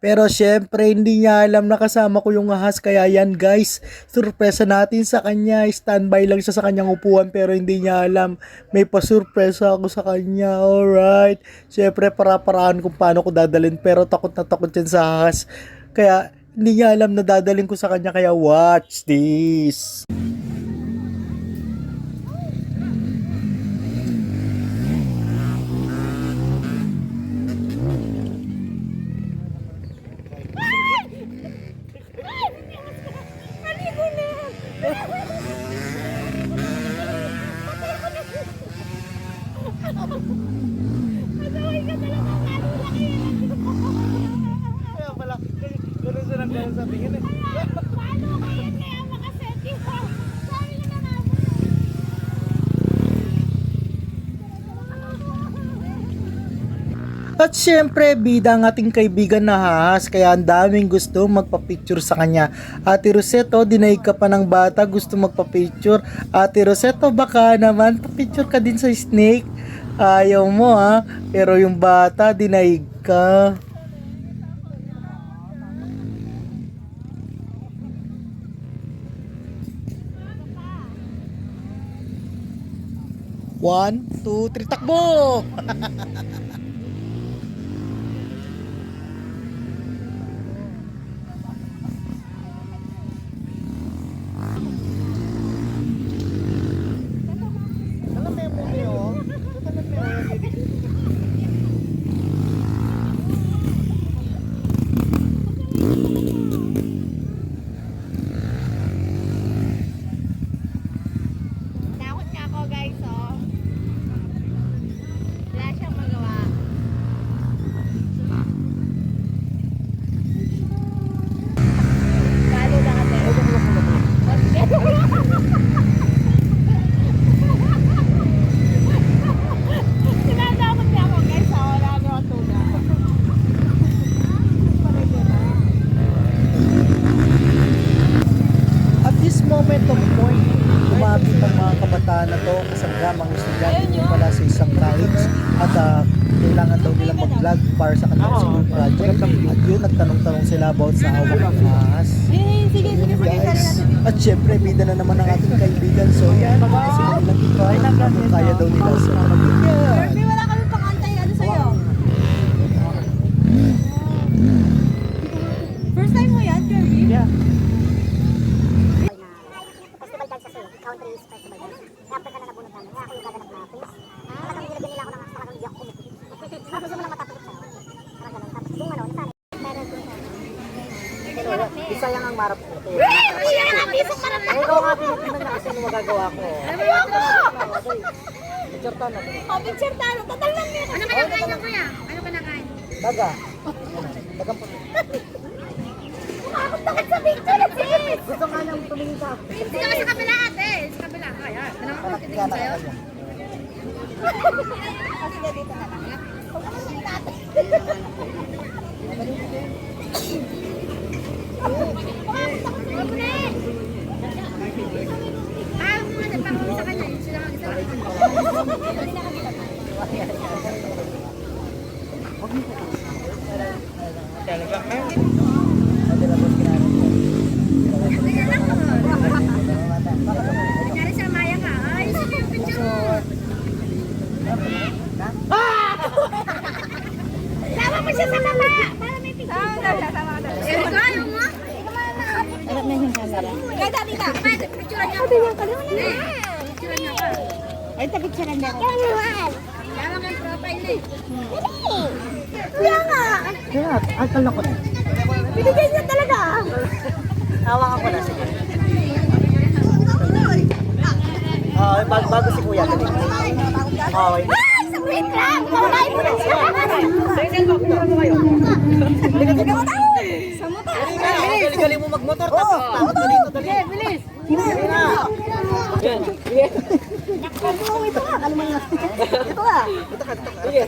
Pero syempre, hindi niya alam na kasama ko yung ahas. Kaya yan guys, surpresa natin sa kanya. Standby lang siya sa kanyang upuan pero hindi niya alam. May pasurpresa ako sa kanya. Alright. Syempre, para-paraan kung paano ko dadalhin. Pero takot na takot yan sa ahas. Kaya hindi niya alam na dadalhin ko sa kanya. Kaya watch this. Kaya pala, gano'n siya ng gano'n sa tingin eh. Paano kayo kaya makasetting ko? Sabi niya na nga. At syempre, bida ang ating kaibigan na ahas, kaya ang daming gusto magpa-picture sa kanya. Ate Roseto, dinaig ka pa ng bata, gusto magpa-picture. Ate Roseto, baka naman, pa-picture ka din sa snake. Ayaw mo ha, pero yung bata, dinaig ka. One, two, three, takbo! Alam mo yung mumi oh. Alam mo yung Takot nga ako guys, oh. Wala siyang magawa. Palo na kasi. Sinadamot niya ako guys, oh. Wala ako tulog. At this moment of point, lumapit ang mga kabataan na to, kasanggamang estudyante ko pala sa isang college at kailangan daw nila mag-vlog para sa kanilang school project. At yun, nagtanong-tanong sila about sa hawak ng ahas. Sige, Guys, at syempre, bida na naman ang ating kaibigan. So yan, kasi nilang try kung kaya daw nila. So, yan. Kirby, wala kami pang-antay. Ano sa'yo? First time mo yan, Kirby? Yeah. Festival dance sa Seoul, Country Festival dance. Kaya ka na nabunod namin. Kaya ako yung gaganap na quiz. Talagang nilagyan nila ako ng talagang hindi ako kumikit. Tapos yung mga matapos sa'yo. Parang ganun. Tapos yung ano, nasaan? Meron ko sa Isa yan ang marap ko. Kuya, isang marami. Eh, ikaw nga pinipinan na kasi yung magagawa ko. Ayoko! Picture ka na. O, picture tayo. Total lang yun. Ano kinakain niyo, kuya? Ano kinakain? Daga. Dagang puti. Takot takot sa picture, sis! Gusto nga nang tumingin sa akin. Dito ka sa kabila, ate. Sa kabila. Ayan. Ano ako titigil sa'yo? Sige, dito na lang. Huwag naman sa tate. Takot na eh. Ayaw mo nga, nagpakaw sa kanya. Yun sila ang isa. Nangyari sa Maya ka. Ay, sige yung picture mo. Sama mo siya sa baba. Para may picture. Sama daw siya, sama daw. Ayaw mo? Alam na yung camera. Kaya dati ka. Picture niya ako. Picture niya ka. Ay, tapicturean na ako. Yan naman. Kaya mo yung profile eh. Kuya nga. Kaya, akal na ko na. Binigay niya talaga. Hawakan ko na, sige. Bago si kuya. Okay. Ay, isang wait lang. Kawalain mo na siya. Sa motor. Galing mo magmotor. Tapos dito dali. Bilis. Sige na. Yan. Ito nga. Ano man yan? Ito nga. Ito ka. Sige.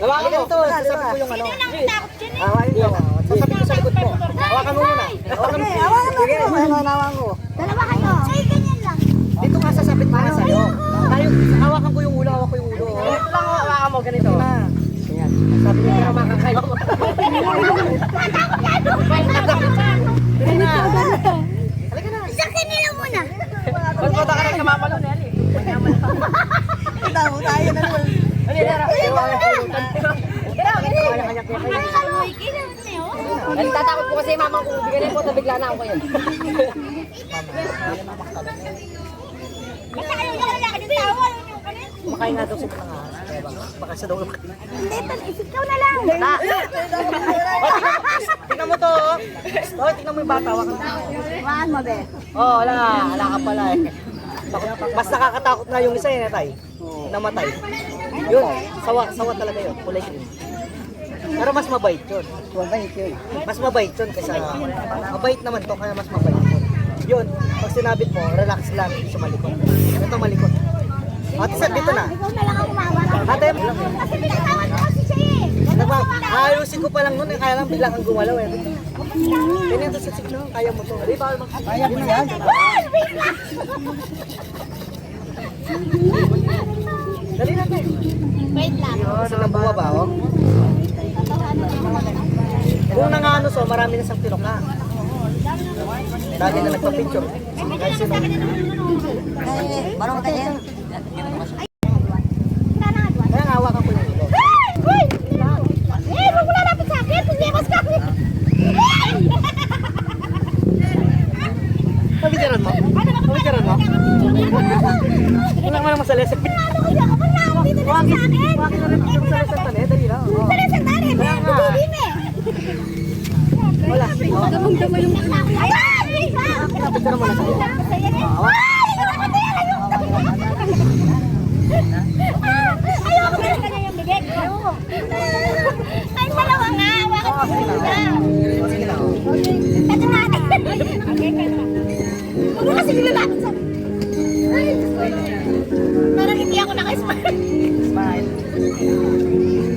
Hawakan mo. Sasabi ko yung ano. Takot dyan eh. Hawakan mo. Sasabi ko sa likod mo. Hawakan mo muna. Hawakan mo. Hawakan mo. Sige. Hawakan ko. Dalawa kayo. Ay, ganyan lang. Dito ka sasabit para sa'yo. Tayo, hawakan ko yung ulo, hawak ko yung ulo. Ito lang hawakan mo, ganito. Ayan. Sabi niya na makakayo. Sakyan nila muna. Ba't punta ka ng namamalo na yan eh? Tama tayo na naman. Nagtatakot po kasi mamang kung bigyan po, bigla na ako kayo. Basta kayo yung lalaki dito. Ayaw niyo kami. Makain nga daw sila ng ahas. Baka siya daw yung Hindi, ikaw na lang. Tingnan mo to. Oh, tingnan mo yung bata. Waan mo, be. Oh, wala ka pala eh. Mas nakakatakot na yung isa eh, Tay. Namatay. Yun, sawa talaga yun. Kulay green. Pero mas mabait yun. Mas mabait yun kaysa... Mabait naman to, kaya mas mabait yun. Yun, pag sinabit mo, relax lang, hindi siya malikot. Ito malikot. Ate Sir, dito na. Ikaw na lang ang umawa. Ate, Kasi pinatawan mo kasi siya eh. ayusin ko pa lang nun, kaya lang bigla kang gumalaw eh. Ganyan to sa signo, kaya mo to. Di ba? Kaya mo yan. Wait lang. Dali natin. Wait lang. Gusto na bumaba, oh. Kung nangano so, marami na siyang pilok na. Dami na nagpa-picture. Kahit sino. Marunong tayo. Kaya nga, hawakan ko yung ulo. Hoy! Huwag mo lalapit sa akin. Pumiyakas ka. Pabityaran mo? Pabityaran mo? Kulang mo naman sa lesson. Ano kasi ako? Malawak dito na sa akin. Huwakin na rin picture sa lesson tali. Dali lang. Oh. Sa lesson tali. Bibim eh. Wala. Damang-dama yung ay! Wait lang. Picture mo na sa ulo. Ay! Ayoko na kanya yung bigay. Ayoko. Ay, dalawa nga. Hawakan mo muna. Sige lang. Ito natin. Huwag mo kasi nilalapit sa... Ay, parang hindi ako naka-smile. Smile.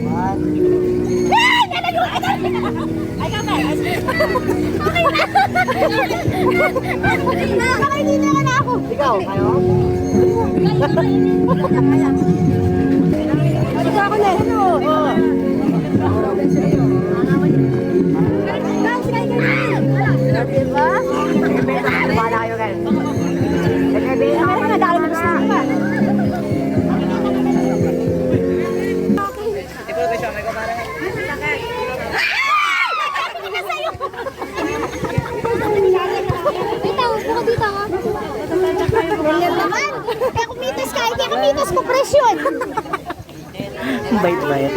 One. Ay, nalayo! Ay, kama. Okay na. Okay na. Nakikita ka na ako. Ikaw, kayo? Ito ako na. Diba? Wala kayo guys. Ikaw kayo siya, may kamarang. Dito, buka dito ha. Ganyan naman. Kaya kumitas ka, hindi kumitas ko presyon. Bait-bait.